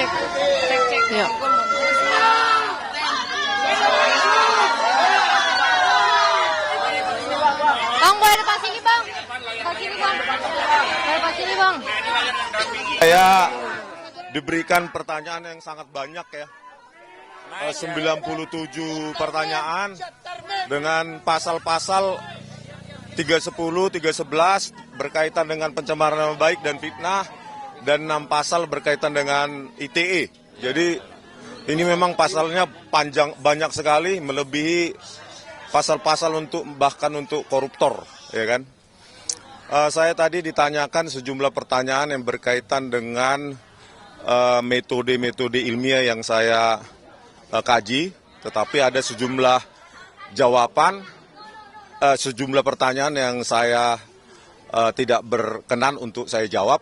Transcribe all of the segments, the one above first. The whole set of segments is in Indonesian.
cek. Ya. Bang, boleh depan sini, Bang. Depan sini, Bang. Depan sini, Bang. Saya diberikan pertanyaan yang sangat banyak ya. 97 pertanyaan dengan pasal-pasal 310, 311 berkaitan dengan pencemaran nama baik dan fitnah, dan 6 pasal berkaitan dengan ITE. Jadi ini memang pasalnya panjang, banyak sekali, melebihi pasal-pasal untuk bahkan untuk koruptor, ya kan? Saya tadi ditanyakan sejumlah pertanyaan yang berkaitan dengan metode-metode ilmiah yang saya kaji, tetapi ada sejumlah jawaban, sejumlah pertanyaan yang saya tidak berkenan untuk saya jawab,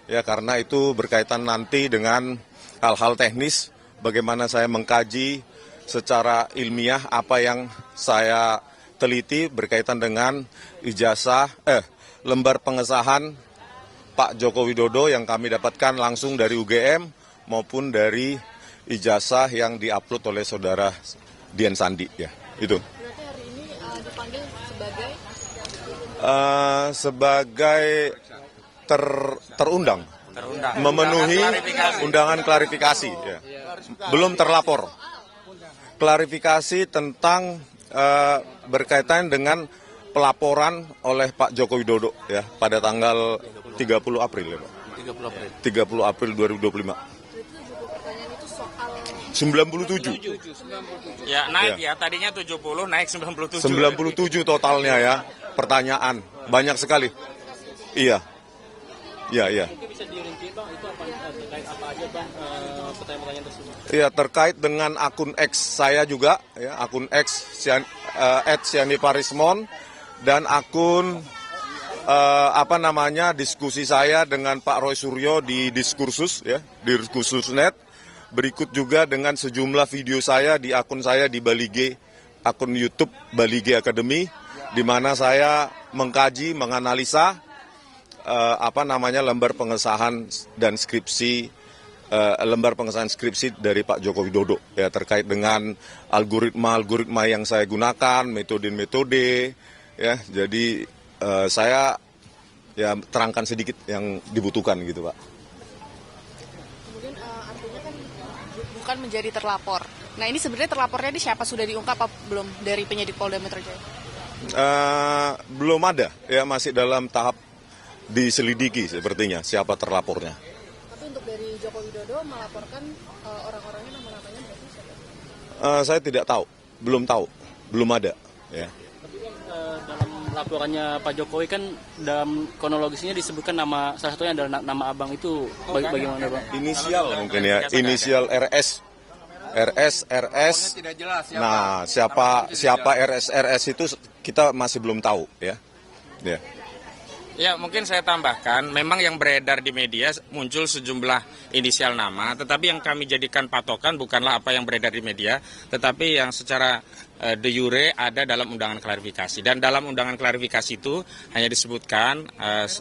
ya karena itu berkaitan nanti dengan hal-hal teknis, bagaimana saya mengkaji secara ilmiah apa yang saya teliti berkaitan dengan ijazah, lembar pengesahan Pak Joko Widodo yang kami dapatkan langsung dari UGM maupun dari ijazah yang diupload oleh saudara Dian Sandi, ya itu. Berarti hari ini dipanggil sebagai terundang, memenuhi undangan klarifikasi, ya. Belum terlapor. Klarifikasi tentang berkaitan dengan pelaporan oleh Pak Joko Widodo, ya, pada tanggal 30 April, ya, Pak. 30 April 2025. 97. Ya, naik ya. Tadinya 70, naik 97. 97 totalnya ya, pertanyaan. Banyak sekali. Iya. Iya. Mungkin bisa dirinci, Bang, itu terkait apa aja, Bang, pertanyaan-pertanyaan tersebut? Iya, terkait dengan akun X saya juga, ya, akun X @sianiparismon, dan akun diskusi saya dengan Pak Roy Suryo di Diskursus, ya, di Diskursus.net. Berikut juga dengan sejumlah video saya di akun saya di Bali G, akun YouTube Bali G Academy, di mana saya mengkaji, menganalisa lembar pengesahan dan skripsi, lembar pengesahan skripsi dari Pak Joko Widodo, ya, terkait dengan algoritma yang saya gunakan, metode-metode, ya. Jadi saya ya terangkan sedikit yang dibutuhkan gitu, Pak. Kemudian artinya kan bukan menjadi terlapor. Nah, ini sebenarnya terlapornya ini siapa, sudah diungkap apa belum dari penyidik Polda Metro Jaya? Belum ada, ya, masih dalam tahap diselidiki sepertinya siapa terlapornya. Tapi untuk dari Joko Widodo melaporkan orang-orangnya, nama-namanya berarti siapa? Saya tidak tahu, belum ada, ya. Tapi kan dalam laporannya Pak Jokowi kan dalam kronologisnya disebutkan nama, salah satunya adalah nama Abang itu, bagaimana, Bang? Inisial mungkin ya, inisial RS. Nah, siapa RS itu kita masih belum tahu, ya. Ya. Ya, mungkin saya tambahkan, memang yang beredar di media muncul sejumlah inisial nama, tetapi yang kami jadikan patokan bukanlah apa yang beredar di media, tetapi yang secara de jure ada dalam undangan klarifikasi. Dan dalam undangan klarifikasi itu hanya disebutkan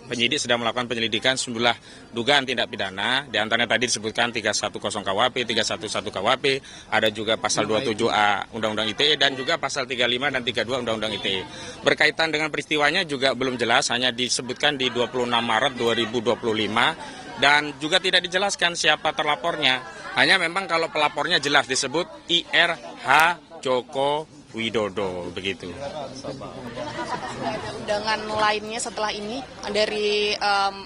penyidik sedang melakukan penyelidikan sejumlah dugaan tindak pidana, di antaranya tadi disebutkan 310 KUHP, 311 KUHP, ada juga pasal 27A Undang-Undang ITE, dan juga pasal 35 dan 32 Undang-Undang ITE. Berkaitan dengan peristiwanya juga belum jelas, hanya disebutkan di 26 Maret 2025, dan juga tidak dijelaskan siapa terlapornya. Hanya memang kalau pelapornya jelas disebut IRH Joko Widodo, begitu. Ada undangan lainnya setelah ini dari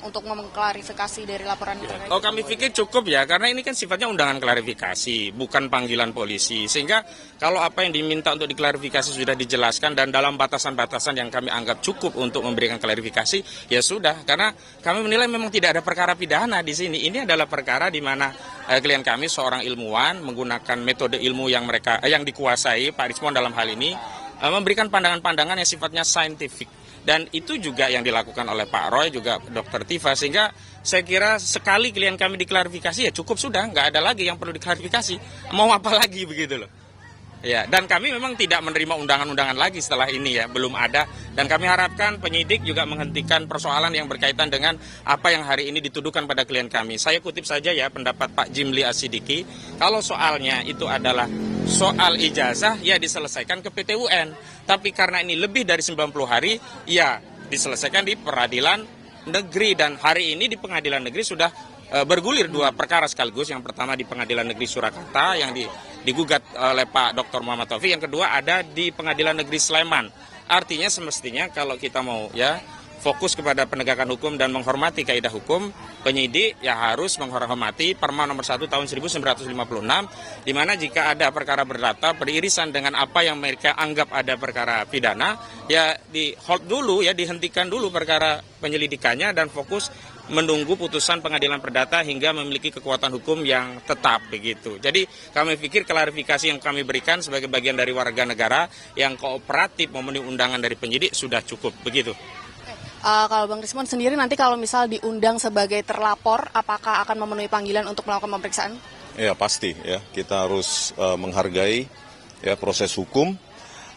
untuk mengklarifikasi dari laporan itu? Oh, kami pikir cukup ya, karena ini kan sifatnya undangan klarifikasi, bukan panggilan polisi. Sehingga kalau apa yang diminta untuk diklarifikasi sudah dijelaskan dan dalam batasan-batasan yang kami anggap cukup untuk memberikan klarifikasi, ya sudah. Karena kami menilai memang tidak ada perkara pidana di sini. Ini adalah perkara di mana klien kami seorang ilmuwan menggunakan metode ilmu yang dikuasai Pak Rismon dalam hal ini, memberikan pandangan-pandangan yang sifatnya saintifik. Dan itu juga yang dilakukan oleh Pak Roy, juga Dr. Tifa, sehingga saya kira sekali klien kami diklarifikasi ya cukup sudah, nggak ada lagi yang perlu diklarifikasi. Mau apa lagi begitu loh. Ya, dan kami memang tidak menerima undangan-undangan lagi setelah ini ya, belum ada. Dan kami harapkan penyidik juga menghentikan persoalan yang berkaitan dengan apa yang hari ini dituduhkan pada klien kami. Saya kutip saja ya pendapat Pak Jimli Asidiki, kalau soalnya itu adalah soal ijazah, ya diselesaikan ke PT UN. Tapi karena ini lebih dari 90 hari, ya diselesaikan di peradilan negeri. Dan hari ini di pengadilan negeri sudah bergulir dua perkara sekaligus. Yang pertama di Pengadilan Negeri Surakarta yang digugat oleh Pak Dr. Muhammad Taufik. Yang kedua ada di Pengadilan Negeri Sleman. Artinya semestinya kalau kita mau ya fokus kepada penegakan hukum dan menghormati kaidah hukum, penyidik ya harus menghormati Perma nomor 1 tahun 1956, di mana jika ada perkara berdata beririsan dengan apa yang mereka anggap ada perkara pidana, ya di hold dulu, ya dihentikan dulu perkara penyelidikannya dan fokus menunggu putusan pengadilan perdata hingga memiliki kekuatan hukum yang tetap begitu. Jadi kami pikir klarifikasi yang kami berikan sebagai bagian dari warga negara yang kooperatif memenuhi undangan dari penyidik sudah cukup begitu. Kalau Bang Rismon sendiri nanti kalau misal diundang sebagai terlapor, apakah akan memenuhi panggilan untuk melakukan pemeriksaan? Ya pasti ya, kita harus menghargai ya proses hukum.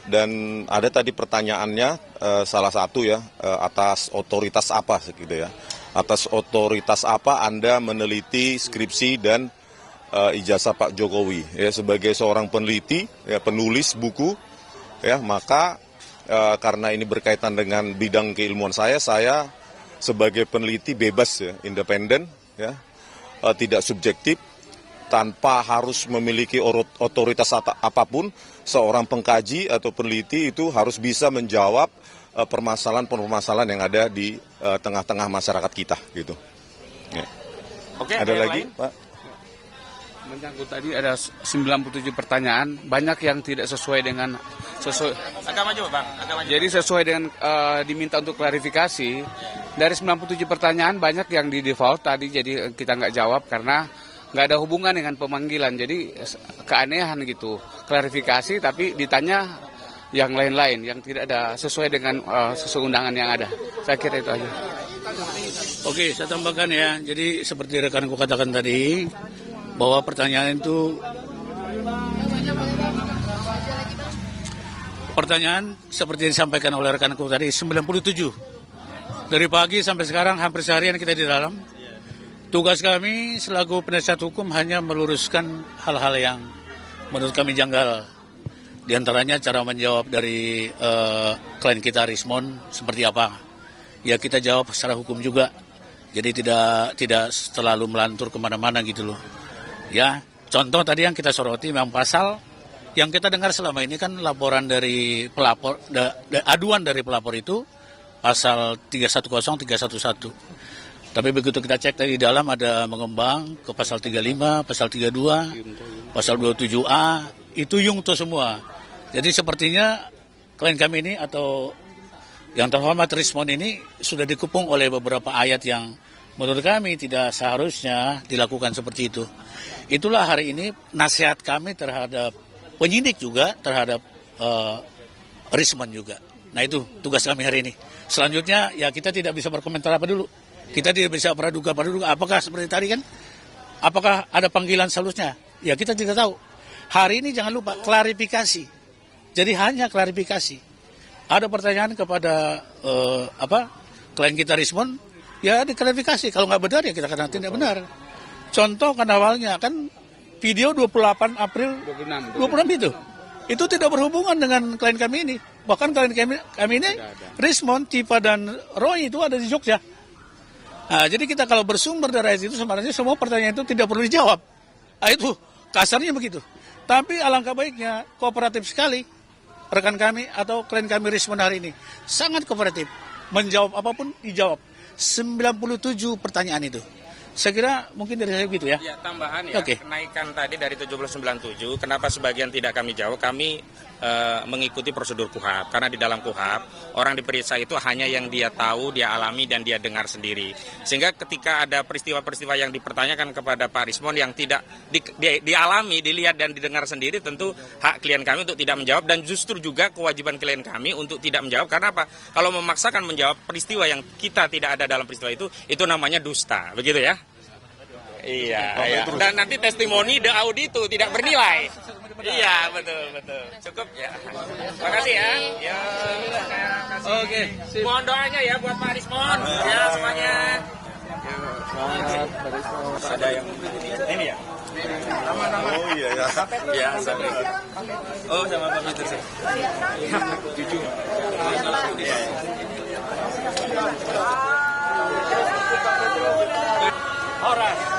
Dan ada tadi pertanyaannya salah satu ya, atas otoritas apa gitu ya. Atas otoritas apa Anda meneliti skripsi dan ijazah Pak Jokowi ya, sebagai seorang peneliti ya, penulis buku ya, maka karena ini berkaitan dengan bidang keilmuan saya sebagai peneliti bebas ya, independen ya, tidak subjektif, tanpa harus memiliki otoritas apapun. Seorang pengkaji atau peneliti itu harus bisa menjawab permasalahan-permasalahan yang ada di tengah-tengah masyarakat kita gitu. Ya. Oke, ada lagi, lain? Pak? Menyangkut tadi ada 97 pertanyaan, banyak yang tidak sesuai dengan Agak maju, Bang. Agak maju. Jadi sesuai dengan diminta untuk klarifikasi, dari 97 pertanyaan banyak yang di default tadi, jadi kita nggak jawab karena nggak ada hubungan dengan pemanggilan. Jadi keanehan gitu, klarifikasi tapi ditanya yang lain-lain yang tidak ada sesuai dengan sesuai undangan yang ada. Saya kira itu aja. Oke, saya tambahkan ya. Jadi seperti rekanku katakan tadi, bahwa pertanyaan seperti yang disampaikan oleh rekanku tadi 97. Dari pagi sampai sekarang hampir seharian kita di dalam. Tugas kami selaku penasihat hukum hanya meluruskan hal-hal yang menurut kami janggal. Di antaranya cara menjawab dari klien kita Rismon seperti apa. Ya kita jawab secara hukum juga. Jadi tidak terlalu melantur kemana-mana gitu loh. Ya, contoh tadi yang kita soroti memang pasal yang kita dengar selama ini kan laporan dari pelapor, aduan dari pelapor itu pasal 310, 311. Tapi begitu kita cek tadi di dalam ada mengembang ke pasal 35, pasal 32, pasal 27A, itu yungto semua. Jadi sepertinya klien kami ini atau yang terhormat Rismon ini sudah dikepung oleh beberapa ayat yang menurut kami tidak seharusnya dilakukan seperti itu. Itulah hari ini nasihat kami terhadap penyidik juga, terhadap Rismon juga. Nah itu tugas kami hari ini. Selanjutnya ya kita tidak bisa berkomentar apa dulu. Kita tidak bisa praduga, apakah seperti tadi kan, apakah ada panggilan seharusnya? Ya kita tidak tahu. Hari ini jangan lupa klarifikasi. Jadi hanya klarifikasi. Ada pertanyaan kepada klien kita Rismon, ya diklarifikasi. Kalau nggak benar ya kita katakan tidak benar. Contoh kan awalnya kan video 28 April 26 itu. Itu tidak berhubungan dengan klien kami ini. Bahkan klien kami ini Rismon, Cipa dan Roy itu ada di Jogja. Nah, jadi kita kalau bersumber dari itu sebenarnya semua pertanyaan itu tidak perlu dijawab. Nah, itu kasarnya begitu. Tapi alangkah baiknya kooperatif sekali rekan kami atau klien kami Rismon hari ini. Sangat kooperatif. Menjawab apapun dijawab. 97 pertanyaan itu. Saya kira mungkin dari saya begitu ya. Ya, tambahan ya, kenaikan tadi dari 1797, kenapa sebagian tidak kami jawab, kami mengikuti prosedur KUHAP. Karena di dalam KUHAP, orang diperiksa itu hanya yang dia tahu, dia alami, dan dia dengar sendiri. Sehingga ketika ada peristiwa-peristiwa yang dipertanyakan kepada Pak Rismon yang tidak dialami, dilihat, dan didengar sendiri, tentu hak klien kami untuk tidak menjawab, dan justru juga kewajiban klien kami untuk tidak menjawab. Karena apa? Kalau memaksakan menjawab peristiwa yang kita tidak ada dalam peristiwa itu namanya dusta. Begitu ya? Iya, iya. Dan nanti testimoni the audito tidak bernilai. benar. Iya, betul, betul. Cukup ya. Makasih ya. Ya, saya kasih. Oke, sip. Mohon doanya ya buat Pak Rismon. Ya, semuanya. Ada yang ini ya? Oh iya ya. Ya, sampai. Oh, sama Pak Peter sih. Jujur. Horas.